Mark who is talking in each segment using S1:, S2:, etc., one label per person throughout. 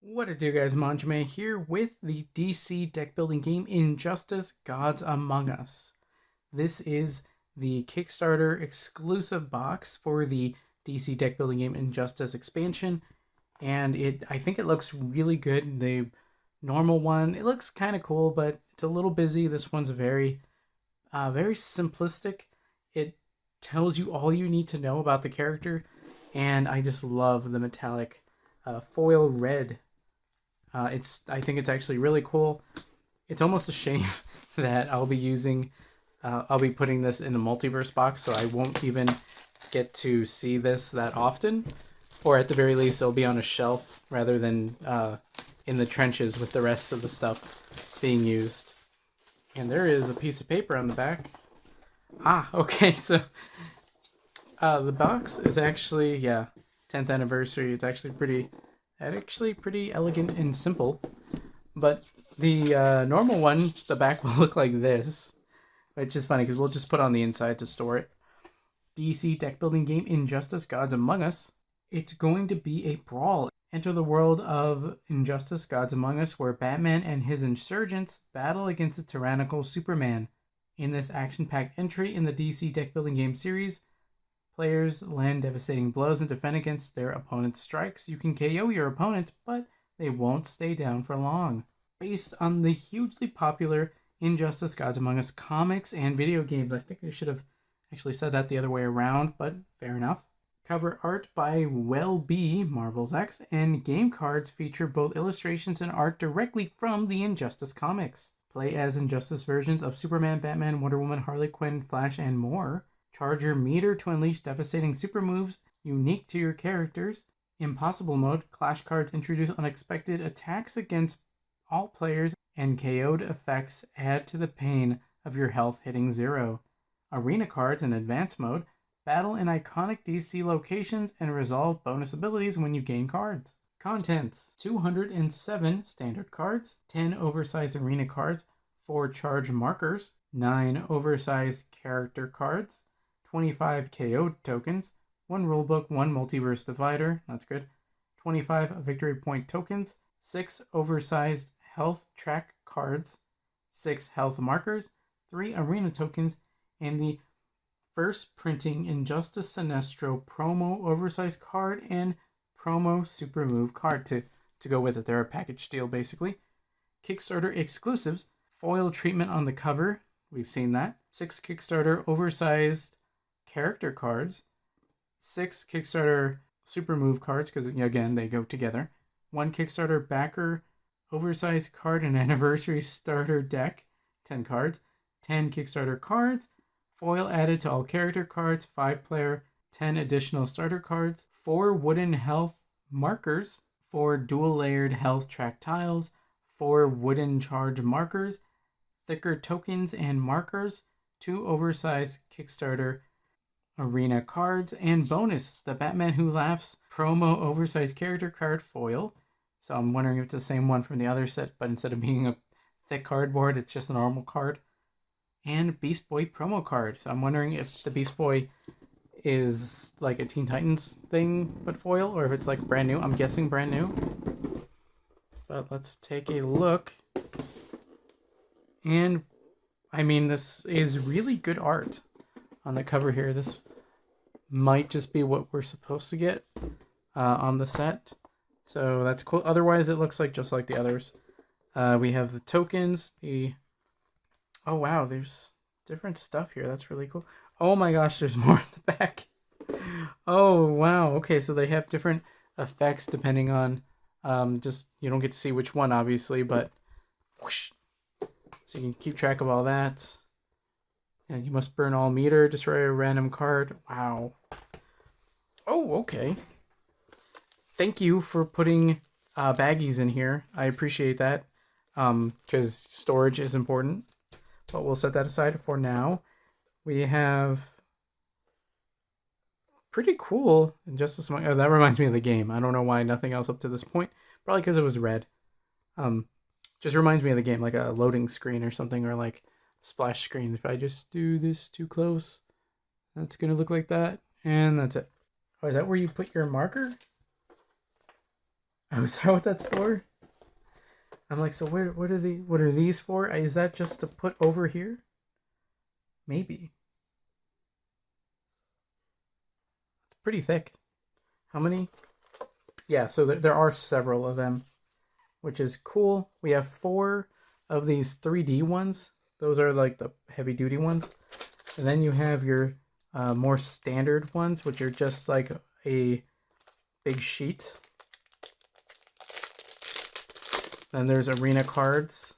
S1: What it do, guys? Manjoume here with the DC deck building game Injustice Gods Among Us. This is the Kickstarter exclusive box for the DC deck building game Injustice expansion, and I think it looks really good. The normal one, it looks kind of cool, but it's a little busy. This one's very simplistic. It tells you all you need to know about the character, and I just love the metallic foil red. I think it's actually really cool. It's almost a shame that I'll be putting this in a multiverse box, so I won't even get to see this that often. Or at the very least, it'll be on a shelf rather than in the trenches with the rest of the stuff being used. And there is a piece of paper on the back. Okay, so the box is actually, 10th anniversary. It's actually pretty elegant and simple. But the normal one, the back will look like this, which is funny because we'll just put on the inside to store it. DC deck building game Injustice Gods Among Us. It's going to be a brawl. Enter the world of Injustice Gods Among Us, where Batman and his insurgents battle against a tyrannical Superman. In this action-packed entry in the DC deck building game series, players land devastating blows and defend against their opponent's strikes. You can KO your opponent, but they won't stay down for long. Based on the hugely popular Injustice Gods Among Us comics and video games. I think I should have actually said that the other way around, but fair enough. Cover art by Well B, Marvel's X, and game cards feature both illustrations and art directly from the Injustice comics. Play as Injustice versions of Superman, Batman, Wonder Woman, Harley Quinn, Flash, and more. Charge your meter to unleash devastating super moves unique to your characters. Impossible mode, clash cards introduce unexpected attacks against all players, and KO'd effects add to the pain of your health hitting zero. Arena cards in advanced mode, battle in iconic DC locations and resolve bonus abilities when you gain cards. Contents: 207 standard cards, 10 oversized arena cards, 4 charge markers, 9 oversized character cards, 25 KO tokens, 1 rulebook, 1 multiverse divider, that's good, 25 victory point tokens, 6 oversized health track cards, 6 health markers, 3 arena tokens, and the first printing Injustice Sinestro promo oversized card and promo super move card to go with it. They're a package deal, basically. Kickstarter exclusives, foil treatment on the cover. We've seen that. 6 Kickstarter oversized character cards. 6 Kickstarter super move cards, because, again, they go together. 1 Kickstarter backer oversized card and anniversary starter deck. 10 cards. 10 Kickstarter cards. Foil added to all character cards, 5-player, 10 additional starter cards, 4 wooden health markers, 4 dual-layered health track tiles, 4 wooden charge markers, thicker tokens and markers, 2 oversized Kickstarter arena cards, and bonus, the Batman Who Laughs promo oversized character card foil. So I'm wondering if it's the same one from the other set, but instead of being a thick cardboard, it's just a normal card. And Beast Boy promo card. So I'm wondering if the Beast Boy is like a Teen Titans thing but foil, or if it's like brand new. I'm guessing brand new. But let's take a look. And I mean, this is really good art on the cover here. This might just be what we're supposed to get on the set. So that's cool. Otherwise, it looks like just like the others. We have the tokens, oh wow, there's different stuff here. That's really cool. Oh my gosh, there's more at the back. Oh wow, okay, so they have different effects depending on, just, you don't get to see which one obviously, but whoosh. So you can keep track of all that. And you must burn all meter, destroy a random card. Wow. Oh, okay. Thank you for putting baggies in here. I appreciate that, because storage is important. But we'll set that aside for now. We have pretty cool Injustice Among Us. Oh, that reminds me of the game. I don't know why nothing else up to this point. Probably because it was red. Just reminds me of the game, like a loading screen or something, or like a splash screen. If I just do this too close, that's gonna look like that, and that's it. Oh, is that where you put your marker? Oh, is that what that's for? I'm like, so what are these for? Is that just to put over here? Maybe. It's pretty thick. How many? Yeah, so there are several of them, which is cool. We have 4 of these 3D ones. Those are like the heavy duty ones. And then you have your more standard ones, which are just like a big sheet. Then there's arena cards.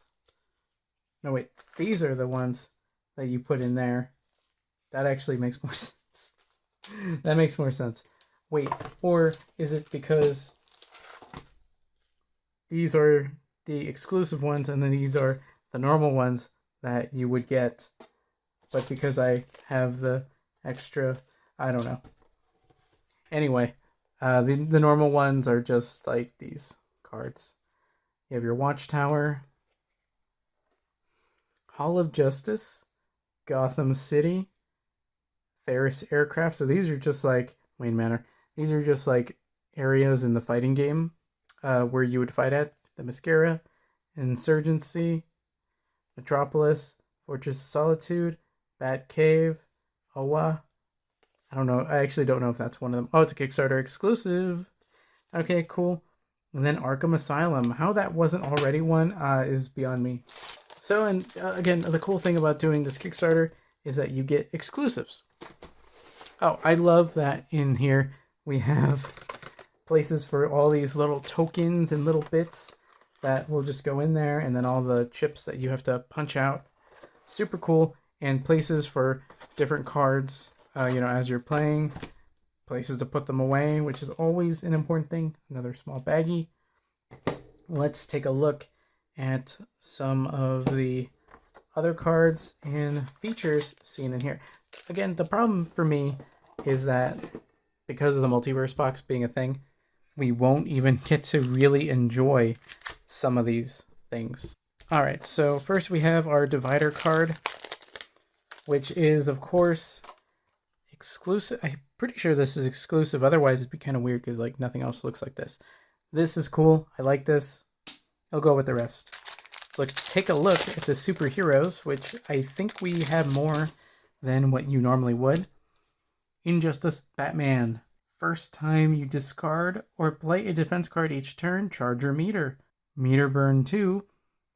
S1: No, wait. These are the ones that you put in there. That actually makes more sense. That makes more sense. Wait, or is it because these are the exclusive ones and then these are the normal ones that you would get, but because I have the extra, I don't know. Anyway, the normal ones are just like these cards. You have your Watchtower, Hall of Justice, Gotham City, Ferris Aircraft. So these are just like Wayne Manor. These are just like areas in the fighting game where you would fight at. The Mascara, Insurgency, Metropolis, Fortress of Solitude, Bat Cave, Owa. I don't know. I actually don't know if that's one of them. Oh, it's a Kickstarter exclusive. Okay, cool. And then Arkham Asylum. How that wasn't already one is beyond me. So, and again, the cool thing about doing this Kickstarter is that you get exclusives. Oh, I love that in here we have places for all these little tokens and little bits that will just go in there, and then all the chips that you have to punch out. Super cool. And places for different cards, as you're playing. Places to put them away, which is always an important thing. Another small baggie. Let's take a look at some of the other cards and features seen in here. Again, the problem for me is that because of the multiverse box being a thing, we won't even get to really enjoy some of these things. Alright, so first we have our divider card, which is, of course, exclusive. I'm pretty sure this is exclusive, otherwise it'd be kind of weird because like nothing else looks like this. This is cool. I like this. I'll go with the rest. Let's take a look at the superheroes, which I think we have more than what you normally would. Injustice Batman. First time you discard or play a defense card each turn, charge your meter. Meter burn 2.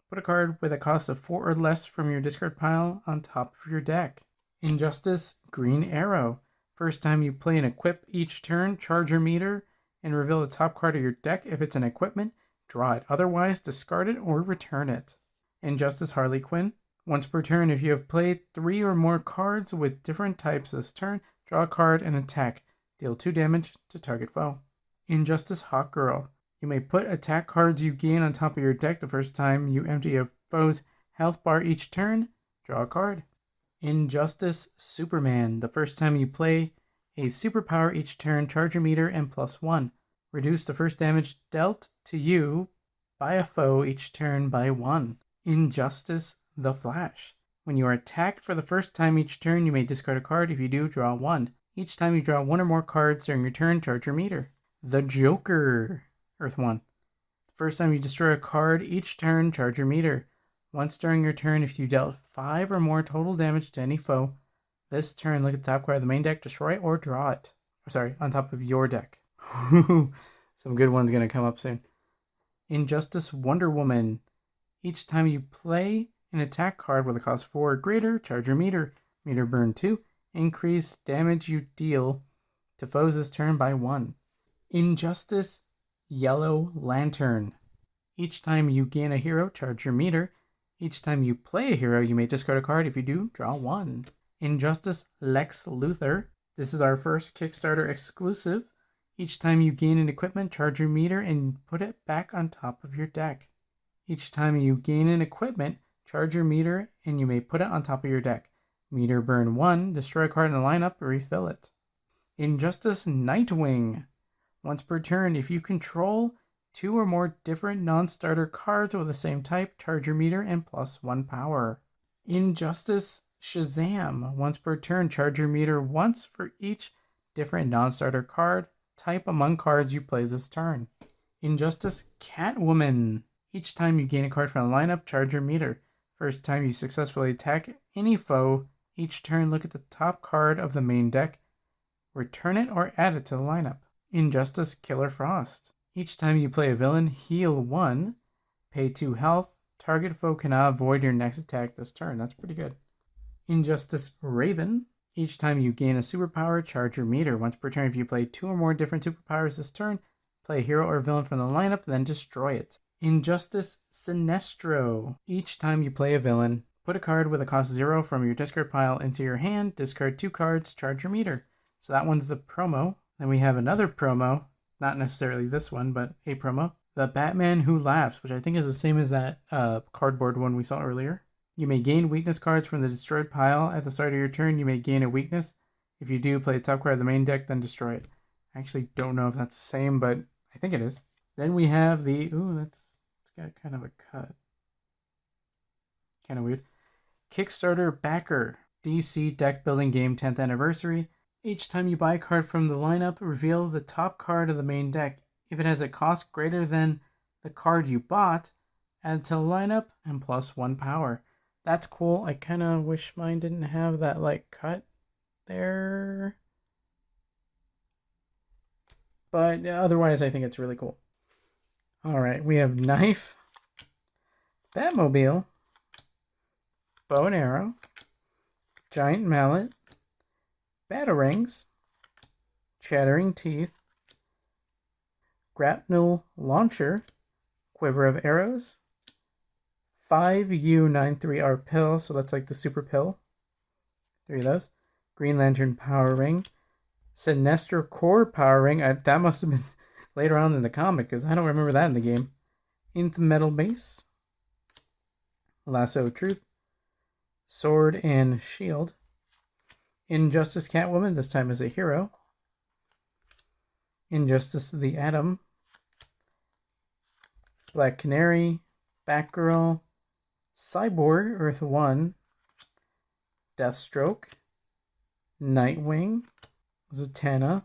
S1: Put a card with a cost of 4 or less from your discard pile on top of your deck. Injustice Green Arrow. First time you play an equip each turn, charge your meter and reveal the top card of your deck. If it's an equipment, draw it. Otherwise, discard it or return it. Injustice Harley Quinn. Once per turn, if you have played 3 or more cards with different types this turn, draw a card and attack. Deal 2 damage to target foe. Injustice Hawkgirl. You may put attack cards you gain on top of your deck the first time you empty a foe's health bar each turn. Draw a card. Injustice Superman. The first time you play a superpower each turn, charge your meter and +1. Reduce the first damage dealt to you by a foe each turn by 1. Injustice The Flash. When you are attacked for the first time each turn, you may discard a card. If you do, draw 1. Each time you draw 1 or more cards during your turn, charge your meter. The Joker. Earth 1. First time you destroy a card each turn, charge your meter. Once during your turn, if you dealt 5 or more total damage to any foe, this turn look at the top card of the main deck, destroy it or draw it. On top of your deck. Some good ones gonna come up soon. Injustice Wonder Woman. Each time you play an attack card with a cost 4 or greater, charge your meter. Meter burn 2. Increase damage you deal to foes this turn by 1. Injustice Yellow Lantern. Each time you gain a hero, charge your meter. Each time you play a hero, you may discard a card. If you do, draw 1. Injustice Lex Luthor. This is our first Kickstarter exclusive. Each time you gain an equipment, charge your meter and put it back on top of your deck. Each time you gain an equipment, charge your meter and you may put it on top of your deck. Meter burn 1, destroy a card in the lineup, refill it. Injustice Nightwing. Once per turn, if you control 2 or more different non-starter cards with the same type, charge your meter and +1 power. Injustice Shazam. Once per turn, charge your meter once for each different non-starter card type among cards you play this turn. Injustice Catwoman. Each time you gain a card from the lineup, charge your meter. First time you successfully attack any foe, each turn look at the top card of the main deck, return it or add it to the lineup. Injustice Killer Frost. Each time you play a villain, heal 1, pay 2 health, target foe cannot avoid your next attack this turn. That's pretty good. Injustice Raven. Each time you gain a superpower, charge your meter. Once per turn, if you play 2 or more different superpowers this turn, play a hero or villain from the lineup, then destroy it. Injustice Sinestro. Each time you play a villain, put a card with a cost 0 from your discard pile into your hand, discard 2 cards, charge your meter. So that one's the promo. Then we have another promo, not necessarily this one, but a promo. The Batman Who Laughs, which I think is the same as that cardboard one we saw earlier. You may gain weakness cards from the destroyed pile. At the start of your turn, you may gain a weakness. If you do, play the top card of the main deck, then destroy it. I actually don't know if that's the same, but I think it is. Then we have the... Ooh, it's got kind of a cut. Kind of weird. Kickstarter Backer. DC Deck Building Game 10th Anniversary. Each time you buy a card from the lineup, reveal the top card of the main deck. If it has a cost greater than the card you bought, add to the lineup and plus 1 power. That's cool. I kind of wish mine didn't have that like cut there. But otherwise, I think it's really cool. Alright, we have Knife, Batmobile, Bow and Arrow, Giant Mallet, Batarangs, Chattering Teeth, Grapnel Launcher, Quiver of Arrows, 5U93R Pill, so that's like the super pill. 3 of those. Green Lantern Power Ring, Sinestro Core Power Ring. That must have been later on in the comic, because I don't remember that in the game. Nth Metal Base, Lasso of Truth, Sword and Shield, Injustice Catwoman, this time as a hero, Injustice the Atom, Black Canary, Batgirl, Cyborg, Earth 1, Deathstroke, Nightwing, Zatanna,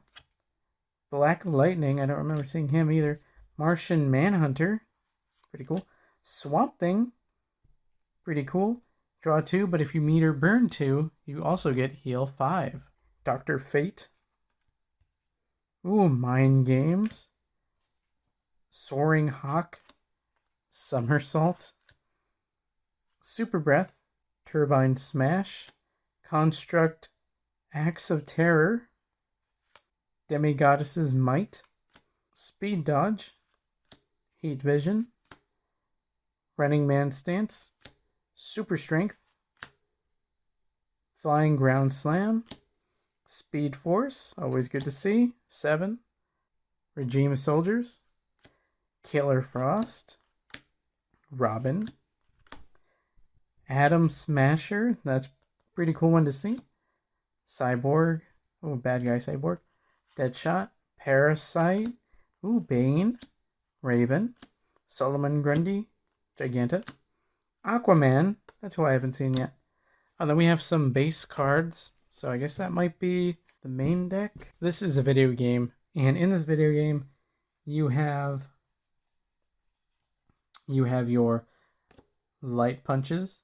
S1: Black Lightning, I don't remember seeing him either, Martian Manhunter, pretty cool, Swamp Thing, pretty cool, draw 2, but if you meter burn 2, you also get heal 5. Dr. Fate, ooh, Mind Games, Soaring Hawk, Somersault, Super Breath, Turbine Smash, Construct Axe of Terror, Demigoddess's Might, Speed Dodge, Heat Vision, Running Man Stance, Super Strength, Flying Ground Slam, Speed Force, always good to see, 7, Regime Soldiers, Killer Frost, Robin, Atom Smasher, that's a pretty cool one to see, Cyborg, oh, bad guy Cyborg, Deadshot, Parasite, ooh, Bane, Raven, Solomon Grundy, Giganta, Aquaman, that's who I haven't seen yet. Then we have some base cards, so I guess that might be the main deck. This is a video game, and in this video game, you have your light punches.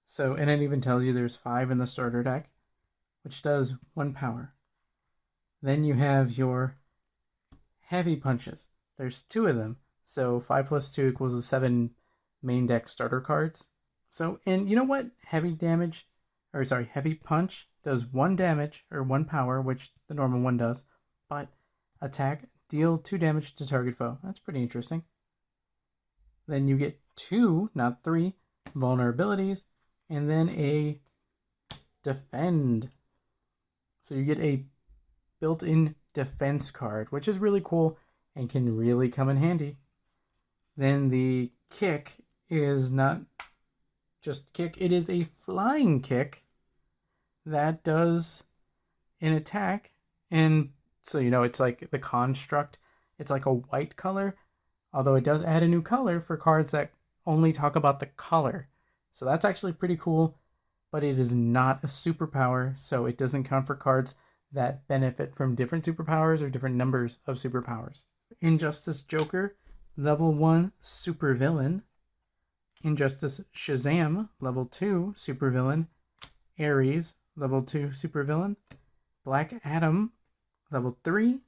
S1: So, and it even tells you there's 5 in the starter deck, which does 1 power. Then you have your heavy punches. There's 2 of them. So 5 plus 2 equals the 7 main deck starter cards. So, and you know what? Heavy punch does 1 damage or 1 power, which the normal one does, but attack, deal 2 damage to target foe. That's pretty interesting. Then you get 2, not 3, vulnerabilities, and then a defend. So you get a built-in defense card, which is really cool and can really come in handy. Then the kick is not just kick, it is a flying kick that does an attack. And so, you know, it's like the construct, it's like a white color, although it does add a new color for cards that only talk about the color. So that's actually pretty cool, but it is not a superpower, so it doesn't count for cards that benefit from different superpowers or different numbers of superpowers. Injustice Joker, level 1 supervillain. Injustice Shazam, level 2 supervillain. Ares, level 2 supervillain. Black Adam, level 3.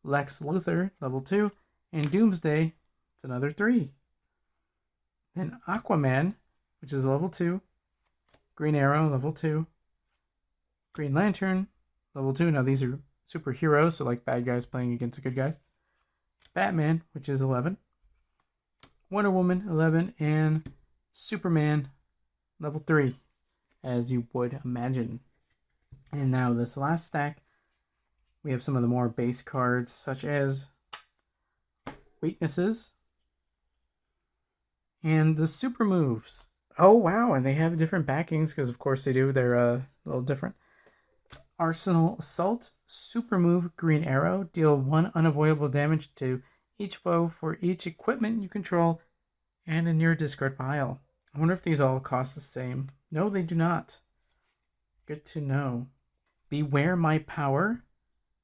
S1: Lex Luthor, level 2. And Doomsday, it's another 3. Then Aquaman, which is level 2. Green Arrow, level 2. Green Lantern, level 2. Now these are superheroes, so like bad guys playing against the good guys. Batman, which is 11. Wonder Woman, 11. And Superman, level 3, as you would imagine. And now this last stack, we have some of the more base cards, such as Weaknesses and the Super Moves. Oh, wow, and they have different backings, because of course they do. They're a little different. Arsenal Assault, Super Move, Green Arrow. Deal 1 unavoidable damage to each foe for each equipment you control and in your discard pile. I wonder if these all cost the same. No, they do not. Good to know. Beware My Power,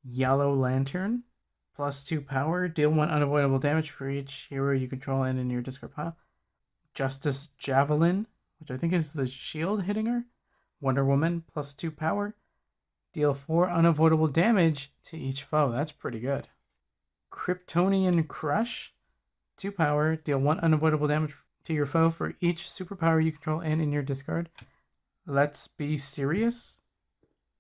S1: Yellow Lantern. +2 power. Deal 1 unavoidable damage for each hero you control and in your discard pile. Justice Javelin, which I think is the shield hitting her. Wonder Woman, +2 power. Deal 4 unavoidable damage to each foe. That's pretty good. Kryptonian Crush, 2 power. Deal 1 unavoidable damage to your foe for each superpower you control and in your discard. Let's Be Serious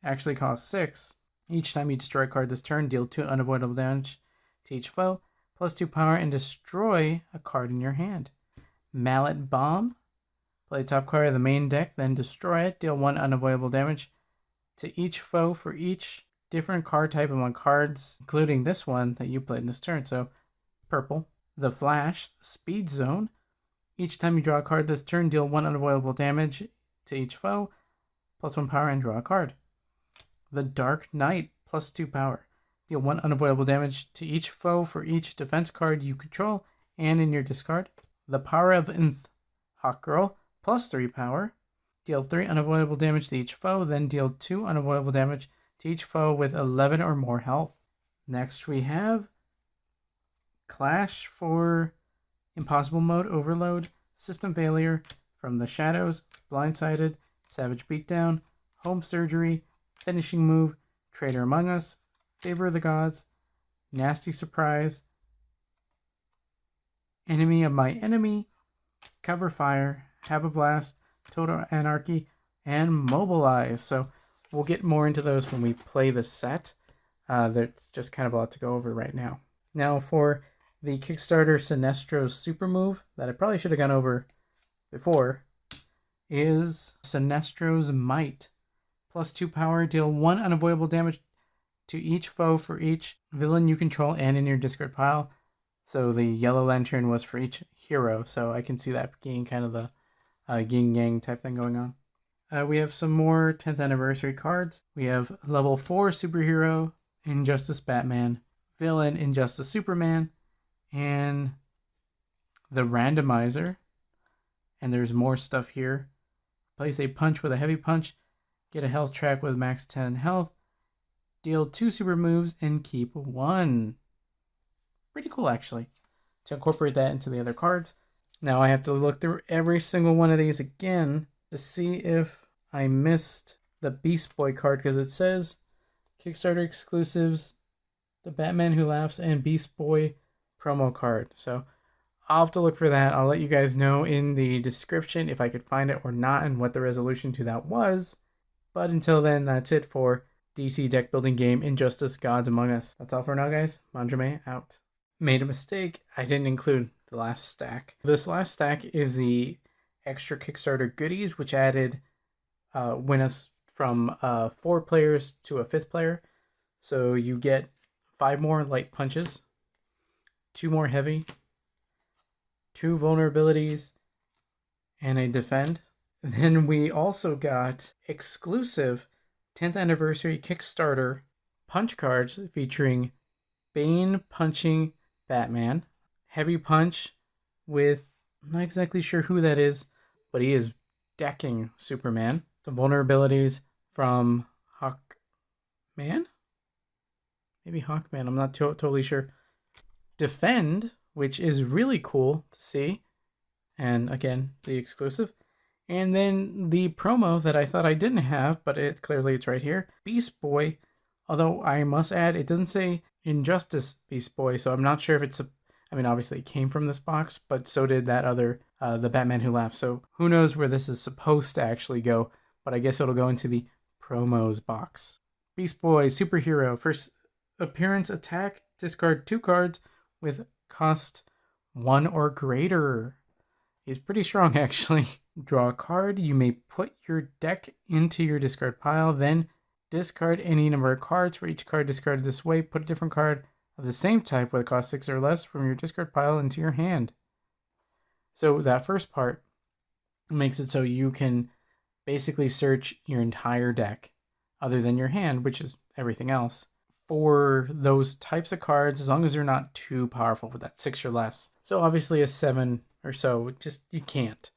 S1: actually costs 6. Each time you destroy a card this turn, deal 2 unavoidable damage to each foe, +2 power, and destroy a card in your hand. Mallet Bomb, play top card of the main deck, then destroy it. Deal 1 unavoidable damage to each foe for each different card type among cards, including this one that you played in this turn. So, purple. The Flash, Speed Zone. Each time you draw a card this turn, deal 1 unavoidable damage to each foe, +1 power, and draw a card. The Dark Knight, +2 power. Deal 1 unavoidable damage to each foe for each defense card you control and in your discard. The Power of Nth, Hawkgirl, +3 power. Deal 3 unavoidable damage to each foe, then deal 2 unavoidable damage to each foe with 11 or more health. Next we have Clash for Impossible Mode, Overload, System Failure, From the Shadows, Blindsided, Savage Beatdown, Home Surgery, Finishing Move, Traitor Among Us, Favor of the Gods, Nasty Surprise, Enemy of My Enemy, Cover Fire, Have a Blast, Total Anarchy, and Mobilize. So we'll get more into those when we play the set. There's just kind of a lot to go over right now. Now for the Kickstarter Sinestro's Super Move that I probably should have gone over before is Sinestro's Might. +2 power, deal 1 unavoidable damage to each foe for each villain you control and in your discard pile. So the Yellow Lantern was for each hero, so I can see that being kind of the yin yang type thing going on. We have some more 10th anniversary cards. We have level 4 superhero, Injustice Batman, villain Injustice Superman, and the Randomizer. And there's more stuff here. Place a punch with a heavy punch. Get a health track with max 10 health. Deal 2 super moves and keep 1. Pretty cool, actually, to incorporate that into the other cards. Now I have to look through every single one of these again to see if I missed the Beast Boy card, because it says Kickstarter exclusives, the Batman Who Laughs and Beast Boy promo card. So I'll have to look for that. I'll let you guys know in the description if I could find it or not and what the resolution to that was. But until then, that's it for DC deck building game Injustice Gods Among Us. That's all for now, guys. Manjoume out. Made a mistake. I didn't include the last stack. This last stack is the extra Kickstarter goodies, which added win us from 4 players to a 5th player. So you get 5 more light punches, 2 more heavy, 2 vulnerabilities, and a defend. Then we also got exclusive 10th anniversary Kickstarter punch cards featuring Bane punching Batman, heavy punch with, I'm not exactly sure who that is, but he is decking Superman. Some vulnerabilities from Hawkman? Maybe Hawkman, I'm not totally sure. Defend, which is really cool to see. And again, the exclusive. And then the promo that I thought I didn't have, but clearly it's right here. Beast Boy. Although I must add, it doesn't say Injustice Beast Boy, so I'm not sure if it's I mean, obviously it came from this box, but so did that other, the Batman Who Laughs. So who knows where this is supposed to actually go, but I guess it'll go into the promos box. Beast Boy, superhero. First appearance, attack, discard 2 cards with cost 1 or greater. He's pretty strong, actually. Draw a card. You may put your deck into your discard pile, then discard any number of cards. For each card discarded this way, put a different card of the same type with a cost 6 or less from your discard pile into your hand. So that first part makes it so you can basically search your entire deck, other than your hand, which is everything else, for those types of cards, as long as they're not too powerful with that 6 or less. So obviously a 7 or so, just you can't.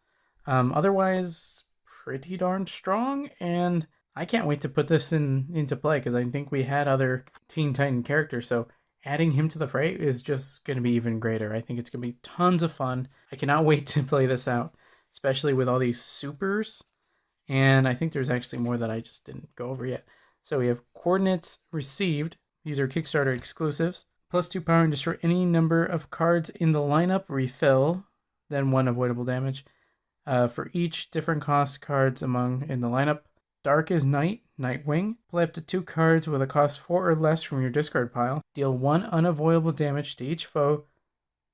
S1: Otherwise, pretty darn strong, and I can't wait to put this into play, because I think we had other Teen Titan characters, so adding him to the fray is just going to be even greater. I think it's going to be tons of fun. I cannot wait to play this out, especially with all these supers. And I think there's actually more that I just didn't go over yet. So we have coordinates received. These are Kickstarter exclusives. +2 power and destroy any number of cards in the lineup. Refill, then 1 avoidable damage. For each different cost cards in the lineup. Dark is Night, Nightwing. Play up to 2 cards with a cost 4 or less from your discard pile. Deal 1 unavoidable damage to each foe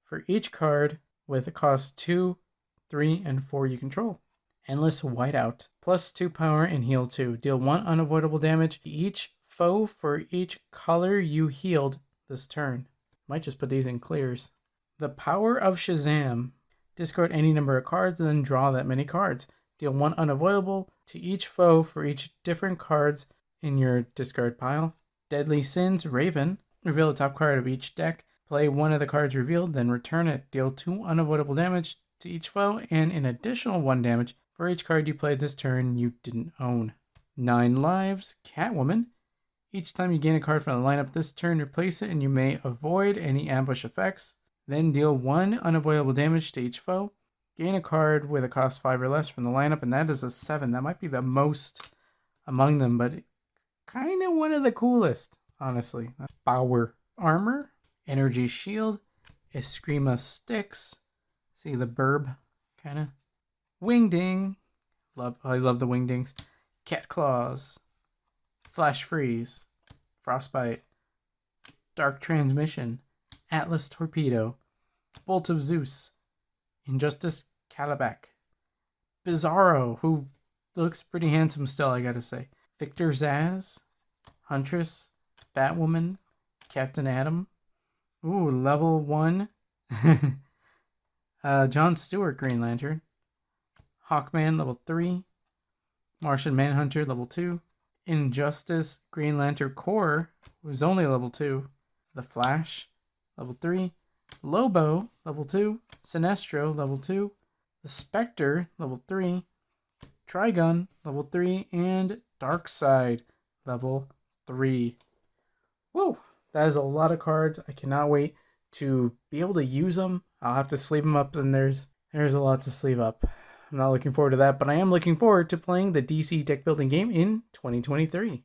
S1: for each card with a cost 2, 3, and 4 you control. Endless Whiteout. +2 power and heal 2. Deal 1 unavoidable damage to each foe for each color you healed this turn. Might just put these in clears. The Power of Shazam. Discard any number of cards and then draw that many cards. Deal 1 unavoidable to each foe for each different cards in your discard pile. Deadly Sins, Raven. Reveal the top card of each deck. Play 1 of the cards revealed, then return it. Deal 2 unavoidable damage to each foe and an additional 1 damage for each card you played this turn you didn't own. 9 Lives, Catwoman. Each time you gain a card from the lineup this turn, replace it and you may avoid any ambush effects. Then deal 1 unavoidable damage to each foe. Gain a card with a cost 5 or less from the lineup, and that is a 7. That might be the most among them, but kind of one of the coolest, honestly. Power Armor, Energy Shield, Eskrima Sticks. See the burb, kind of. Wingding. I love the Wingdings. Cat Claws. Flash Freeze. Frostbite. Dark Transmission. Atlas Torpedo. Bolt of Zeus. Injustice Calabac. Bizarro, who looks pretty handsome still, I gotta say. Victor Zsasz. Huntress. Batwoman. Captain Atom. Ooh, level 1. John Stewart, Green Lantern. Hawkman, level 3. Martian Manhunter, level 2. Injustice, Green Lantern Corps, who's only level 2. The Flash, level 3. Lobo, level 2. Sinestro, level 2. The Spectre, level 3. Trigun, level 3. And Darkseid, level 3. Woo! That is a lot of cards. I cannot wait to be able to use them. I'll have to sleeve them up, and there's a lot to sleeve up. I'm not looking forward to that, but I am looking forward to playing the DC deck building game in 2023.